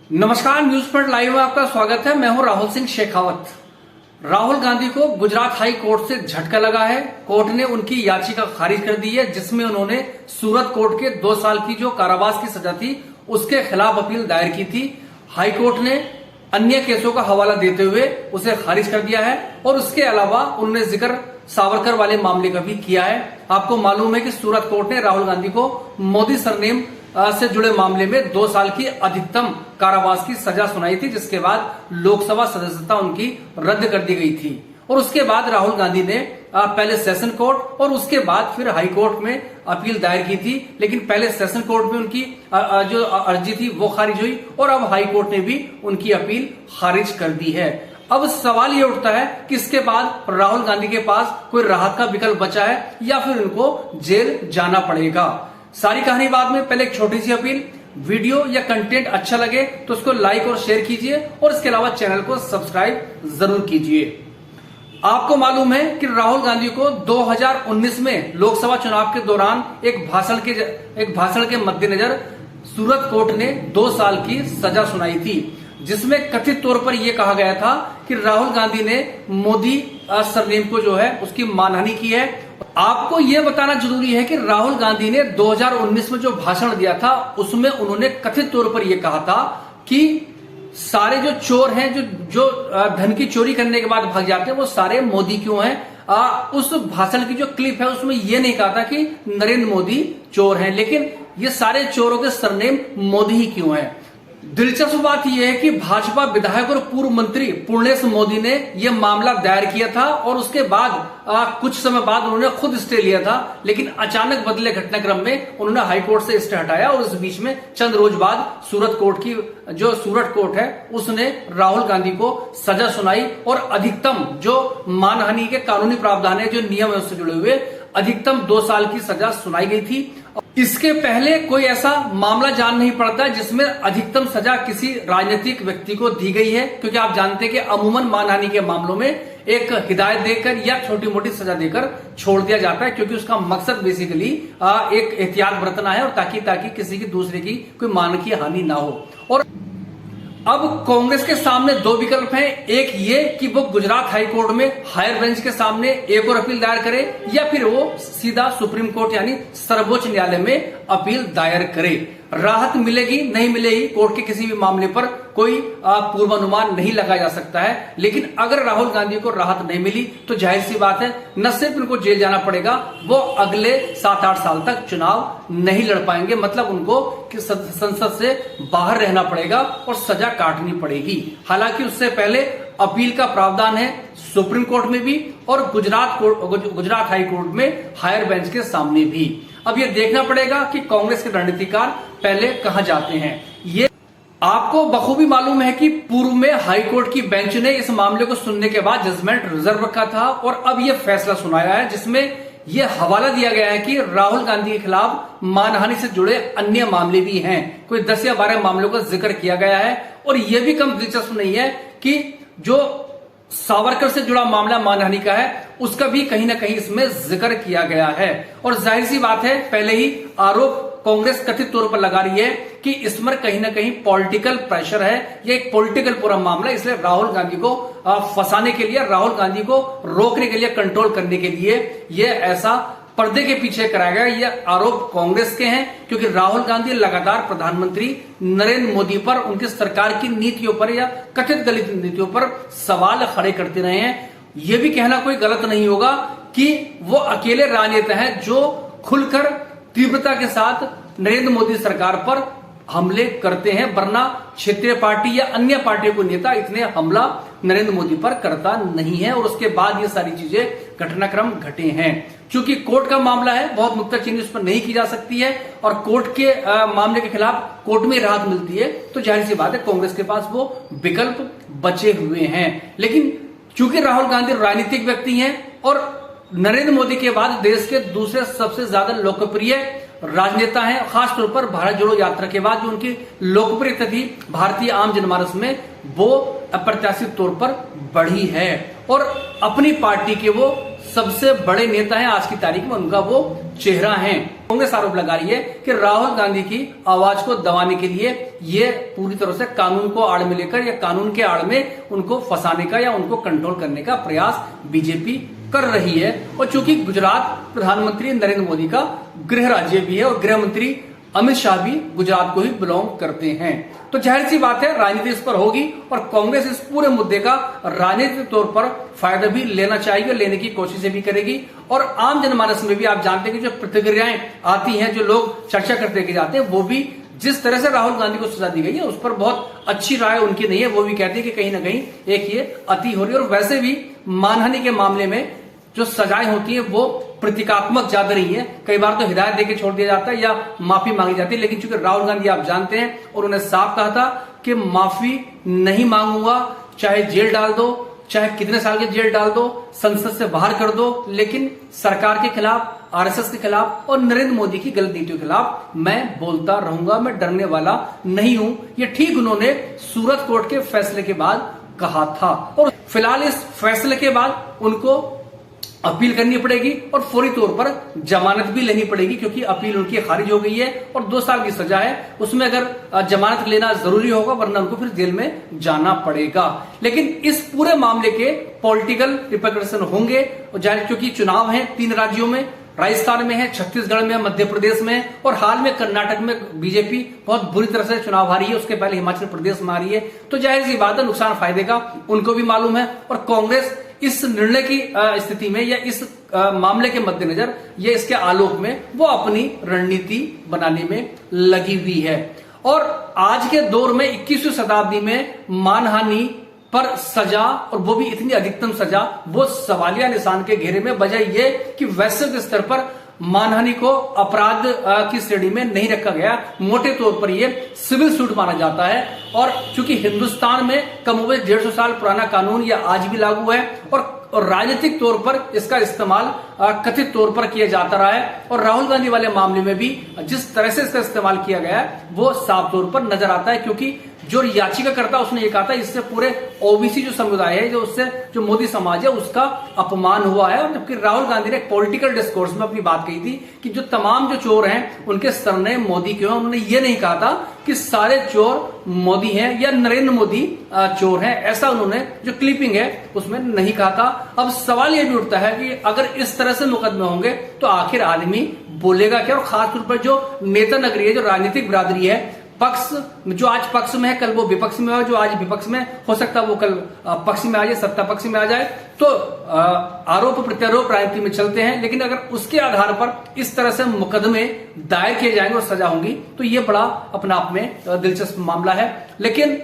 नमस्कार, news point live में आपका स्वागत है। मैं हूं राहुल सिंह शेखावत। राहुल गांधी को गुजरात हाई कोर्ट से झटका लगा है। कोर्ट ने उनकी याचिका खारिज कर दी है, जिसमें उन्होंने सूरत कोर्ट के 2 साल की जो कारावास की सजा थी उसके खिलाफ अपील दायर की थी। हाई कोर्ट ने अन्य केसों का हवाला देते हुए उसे खारिज कर दिया है और उसके अलावा उन्होंने जिक्र सावरकर वाले मामले का भी किया है। आपको मालूम है कि सूरत कोर्ट ने राहुल गांधी को मोदी सरनेम से जुड़े मामले में 2 साल की अधिकतम कारावास की सजा सुनाई थी, जिसके बाद लोकसभा सदस्यता उनकी रद्द कर दी गई थी। और उसके बाद राहुल गांधी ने पहले सेशन कोर्ट और उसके बाद फिर हाई कोर्ट में अपील दायर की थी, लेकिन पहले सेशन कोर्ट में उनकी जो अर्जी थी वो खारिज हुई और अब हाई कोर्ट ने भी उनकी अपील खारिज कर दी है। अब सवाल ये उठता है कि इसके बाद राहुल गांधी के पास कोई राहत का विकल्प बचा है या फिर उनको जेल जाना पड़ेगा। सारी कहानी बाद में, पहले एक छोटी सी अपील, वीडियो या कंटेंट अच्छा लगे तो उसको लाइक और शेयर कीजिए और इसके अलावा चैनल को सब्सक्राइब जरूर कीजिए। आपको मालूम है कि राहुल गांधी को 2019 में लोकसभा चुनाव के दौरान एक भाषण के मद्देनजर सूरत कोर्ट ने 2 साल की सजा सुनाई थी, जिसमें कथित तौर पर यह कहा गया था कि राहुल गांधी ने मोदी सरनेम को जो है उसकी मानहानि की है। आपको यह बताना जरूरी है कि राहुल गांधी ने 2019 में जो भाषण दिया था उसमें उन्होंने कथित तौर पर यह कहा था कि सारे जो चोर हैं, जो धन की चोरी करने के बाद भाग जाते हैं, वो सारे मोदी क्यों हैं। उस भाषण की जो क्लिप है उसमें यह नहीं कहा था कि नरेंद्र मोदी चोर हैं, लेकिन ये सारे चोरों के सरनेम मोदी ही क्यों हैं। दिलचस्प बात यह है कि भाजपा विधायक और पूर्व मंत्री पूर्णेश मोदी ने यह मामला दायर किया था और उसके बाद कुछ समय बाद उन्होंने खुद स्टे लिया था, लेकिन अचानक बदले घटनाक्रम में उन्होंने हाईकोर्ट से स्टे हटाया और इस बीच में चंद रोज बाद सूरत कोर्ट है उसने राहुल गांधी को सजा सुनाई और अधिकतम जो मानहानि के कानूनी प्रावधान है, जो नियम है उससे जुड़े हुए अधिकतम 2 साल की सजा सुनाई गई थी। इसके पहले कोई ऐसा मामला जान नहीं पड़ता जिसमें अधिकतम सजा किसी राजनीतिक व्यक्ति को दी गई है, क्योंकि आप जानते हैं कि अमूमन मानहानि के मामलों में एक हिदायत देकर या छोटी मोटी सजा देकर छोड़ दिया जाता है, क्योंकि उसका मकसद बेसिकली एक एहतियात बरतना है और ताकि किसी की दूसरे की कोई मान की हानि ना हो। और अब कांग्रेस के सामने 2 विकल्प हैं, एक ये कि वो गुजरात हाई कोर्ट में हायर बेंच के सामने एक और अपील दायर करे या फिर वो सीधा सुप्रीम कोर्ट यानी सर्वोच्च न्यायालय में अपील दायर करे। राहत मिलेगी नहीं मिलेगी, कोर्ट के किसी भी मामले पर कोई पूर्वानुमान नहीं लगाया जा सकता है, लेकिन अगर राहुल गांधी को राहत नहीं मिली तो जाहिर सी बात है न सिर्फ उनको जेल जाना पड़ेगा, वो अगले 7-8 साल तक चुनाव नहीं लड़ पाएंगे। मतलब उनको संसद से बाहर रहना पड़ेगा और सजा काटनी पड़ेगी। हालांकि उससे पहले अपील का प्रावधान है सुप्रीम कोर्ट में भी और गुजरात हाई कोर्ट में हायर बेंच के सामने भी। अब ये देखना पड़ेगा कि कांग्रेस के रणनीतिकार पहले कहां जाते हैं। ये आपको बखूबी मालूम है कि पूर्व में हाई कोर्ट की बेंच ने इस मामले को सुनने के बाद जजमेंट रिजर्व रखा था और अब यह फैसला सुनाया है, जिसमें यह हवाला दिया गया है कि राहुल गांधी के खिलाफ मानहानि से जुड़े अन्य मामले भी हैं। कोई 10 या 12 मामलों का जिक्र किया गया है और यह भी कम दिलचस्प नहीं है कि जो सावरकर से जुड़ा मामला मानहानि का है उसका भी कहीं ना कहीं इसमें जिक्र किया गया है। और जाहिर सी बात है, पहले ही आरोप कांग्रेस कथित तौर पर लगा रही है कि इसमें कहीं ना कहीं पॉलिटिकल प्रेशर है, ये एक पॉलिटिकल पूरा मामला है, इसलिए राहुल गांधी को फंसाने के लिए, राहुल गांधी को रोकने के लिए, कंट्रोल करने के लिए ये ऐसा पर्दे के पीछे कराया गया। ये आरोप कांग्रेस के हैं, क्योंकि राहुल गांधी लगातार प्रधानमंत्री नरेंद्र मोदी पर, उनकी सरकार की नीतियों पर या कथित गलत नीतियों पर सवाल खड़े करते रहे हैं। यह भी कहना कोई गलत नहीं होगा कि वो अकेले राजनेता हैं जो खुलकर तीव्रता के साथ नरेंद्र मोदी सरकार पर हमले करते हैं, वरना क्षेत्रीय पार्टी या अन्य पार्टियों को नेता इतने हमला नरेंद्र मोदी पर करता नहीं है। और उसके बाद ये सारी चीजें घटनाक्रम घटे हैं। चूंकि कोर्ट का मामला है, बहुत नुक्ताचीनी उस पर नहीं की जा सकती है और कोर्ट के मामले के खिलाफ कोर्ट में राहत मिलती है, तो जाहिर सी बात है कांग्रेस के पास वो विकल्प बचे हुए हैं। लेकिन चूंकि राहुल गांधी राजनीतिक व्यक्ति हैं और नरेंद्र मोदी के बाद देश के दूसरे सबसे ज्यादा लोकप्रिय राजनेता हैं, खासतौर पर भारत जोड़ो यात्रा के बाद जो उनकी लोकप्रियता थी भारतीय आम जनमानस में, वो अप्रत्याशित तौर पर बढ़ी है और अपनी पार्टी के वो सबसे बड़े नेता हैं आज की तारीख में, उनका वो चेहरा है। कांग्रेस आरोप लगा रही है कि राहुल गांधी की आवाज को दबाने के लिए ये पूरी तरह से कानून को आड़ में लेकर या कानून के आड़ में उनको फंसाने का या उनको कंट्रोल करने का प्रयास बीजेपी कर रही है। और चूंकि गुजरात प्रधानमंत्री नरेंद्र मोदी का गृह राज्य भी है और गृह मंत्री अमित शाह भी गुजरात को ही बिलोंग करते हैं, तो जाहिर सी बात है राजनीति इस पर होगी और कांग्रेस इस पूरे मुद्दे का राजनीतिक तौर पर फायदा भी लेना चाहिए, लेने की कोशिशें भी करेगी। और आम जनमानस में भी आप जानते हैं कि जो प्रतिक्रियाएं आती हैं, जो लोग चर्चा करते जाते हैं, वो भी जिस तरह से राहुल गांधी को सजा दी गई है उस पर बहुत अच्छी राय उनकी नहीं है। वो भी कहते हैं कि कहीं ना कहीं एक ये अति हो रही है। और वैसे भी मानहानि के मामले में जो सजाएं होती है वो प्रतीकात्मक ज्यादा रही है। कई बार तो हिदायत देके छोड़ दिया जाता है या माफी मांगी जाती है, लेकिन चूंकि राहुल गांधी आप जानते हैं और उन्हें साफ कहा था कि माफी नहीं मांगूंगा, चाहे जेल डाल दो, चाहे कितने साल की जेल डाल दो, संसद से बाहर कर दो, लेकिन सरकार के खिलाफ, आरएसएस के खिलाफ और नरेंद्र मोदी की गलत नीतियों के खिलाफ मैं बोलता रहूंगा, मैं डरने वाला नहीं हूं। ये ठीक उन्होंने सूरत कोर्ट के फैसले के बाद कहा था। और फिलहाल इस फैसले के बाद उनको अपील करनी पड़ेगी और फौरी तौर पर जमानत भी लेनी पड़ेगी, क्योंकि अपील उनकी खारिज हो गई है और 2 साल की सजा है। उसमें अगर जमानत लेना जरूरी होगा, वरना उनको फिर जेल में जाना पड़ेगा। लेकिन इस पूरे मामले के पॉलिटिकल रिपरकशन होंगे, क्योंकि चुनाव है 3 राज्यों में, राजस्थान में है, छत्तीसगढ़ में है, मध्य प्रदेश में है और हाल में कर्नाटक में बीजेपी बहुत बुरी तरह से चुनाव हारी है। उसके पहले हिमाचल प्रदेश में आ रही है। तो जाहिर सी बात है नुकसान फायदे का उनको भी मालूम है और कांग्रेस इस निर्णय की स्थिति में या इस मामले के मद्देनजर या इसके आलोक में वो अपनी रणनीति बनाने में लगी हुई है। और आज के दौर में 21वीं शताब्दी में मानहानि पर सजा, और वो भी इतनी अधिकतम सजा, वो सवालिया निशान के घेरे में, बजाय ये कि वैश्विक स्तर पर मानहानि को अपराध की श्रेणी में नहीं रखा गया। मोटे तौर पर यह सिविल सूट माना जाता है। और चूंकि हिंदुस्तान में कमोबेश 150 साल पुराना कानून यह आज भी लागू है और राजनीतिक तौर पर इसका इस्तेमाल कथित तौर पर किया जाता रहा है। और राहुल गांधी वाले मामले में भी जिस तरह से इसका इस्तेमाल किया गया है वो साफ तौर पर नजर आता है, क्योंकि जो याचिकाकर्ता उसने ये कहा था इससे पूरे ओबीसी जो समुदाय है, जो उससे जो मोदी समाज है उसका अपमान हुआ है। और जबकि राहुल गांधी ने एक पॉलिटिकल डिस्कोर्स में अपनी बात कही थी कि जो तमाम जो चोर हैं उनके सरनेम मोदी के हैं। उन्होंने ये नहीं कहा था कि सारे चोर मोदी हैं या नरेंद्र मोदी चोर हैं, ऐसा उन्होंने जो क्लिपिंग है उसमें नहीं कहा था। अब सवाल यह भी उठता है कि अगर इस तरह से मुकदमे होंगे तो आखिर आदमी बोलेगा क्या। और खासतौर पर जो नेता नगरी है, जो राजनीतिक बिरादरी है, पक्ष जो आज पक्ष में है कल वो विपक्ष में हो, जो आज विपक्ष में हो सकता है वो कल पक्ष में आ जाए, सत्ता पक्ष में आ जाए। तो आरोप प्रत्यारोप राजनीति में चलते हैं, लेकिन अगर उसके आधार पर इस तरह से मुकदमे दायर किए जाएंगे और सजा होंगी तो ये बड़ा अपने आप में दिलचस्प मामला है। लेकिन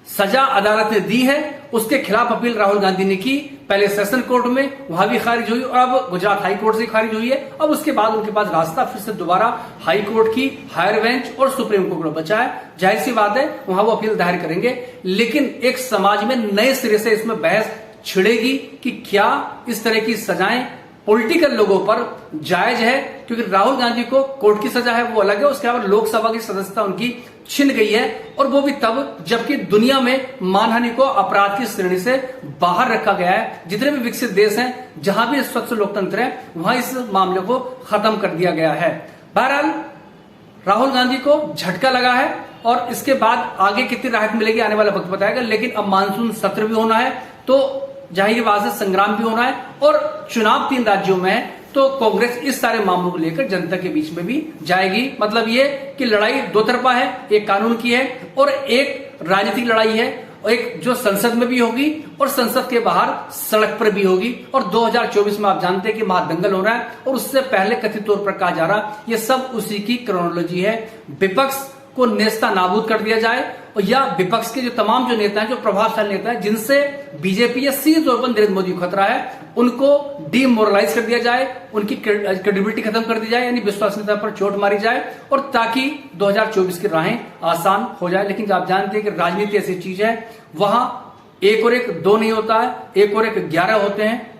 सजा अदालत ने दी है, उसके खिलाफ अपील राहुल गांधी ने की, पहले सेशन कोर्ट में, वहां भी खारिज हुई और अब गुजरात हाई कोर्ट से खारिज हुई है। अब उसके बाद उनके पास रास्ता फिर से दोबारा हाई कोर्ट की, हायर बेंच और सुप्रीम कोर्ट बचा है। जाहिर सी बात है वहां वो अपील दायर करेंगे, लेकिन एक समाज में नए सिरे से इसमें बहस छिड़ेगी कि क्या इस तरह की सजाएं पॉलिटिकल लोगों पर जायज है। क्योंकि राहुल गांधी को कोर्ट की सजा है वो अलग है, उसके अलावा लोकसभा की सदस्यता उनकी छिन गई है, और वो भी तब जबकि दुनिया में मानहानि को अपराध की श्रेणी से बाहर रखा गया है। जितने भी विकसित देश हैं, जहां भी स्वच्छ लोकतंत्र है, वहां इस मामले को खत्म कर दिया गया है। बहरहाल राहुल गांधी को झटका लगा है और इसके बाद आगे कितनी राहत मिलेगी आने वाला वक्त बताएगा। लेकिन अब मानसून सत्र भी होना है, तो जाहिर बात है संग्राम भी होना है, और चुनाव 3 राज्यों में है, तो कांग्रेस इस सारे मामलों को लेकर जनता के बीच में भी जाएगी। मतलब ये कि लड़ाई 2 तरफा है, एक कानून की है और एक राजनीतिक लड़ाई है, और एक जो संसद में भी होगी और संसद के बाहर सड़क पर भी होगी। और 2024 में आप जानते हैं कि महादंगल हो रहा है, और उससे पहले कथित तौर पर कहा जा रहा ये सब उसी की क्रोनोलॉजी है। विपक्ष को नेस्ता नाबूद कर दिया जाए, और या विपक्ष के जो तमाम जो नेता हैं, जो प्रभावशाली नेता हैं, जिनसे बीजेपी या सीधे तौर पर नरेंद्र मोदी को खतरा है, उनको डीमोरलाइज कर दिया जाए, उनकी क्रेडिबिलिटी खत्म कर दी जाए, यानी विश्वसनीयता पर चोट मारी जाए, और ताकि 2024 की राहें आसान हो जाए। लेकिन आप जानते हैं कि राजनीति ऐसी चीज है, वहां 1 और 1 2 नहीं होता है, 1 और 1 11 होते हैं।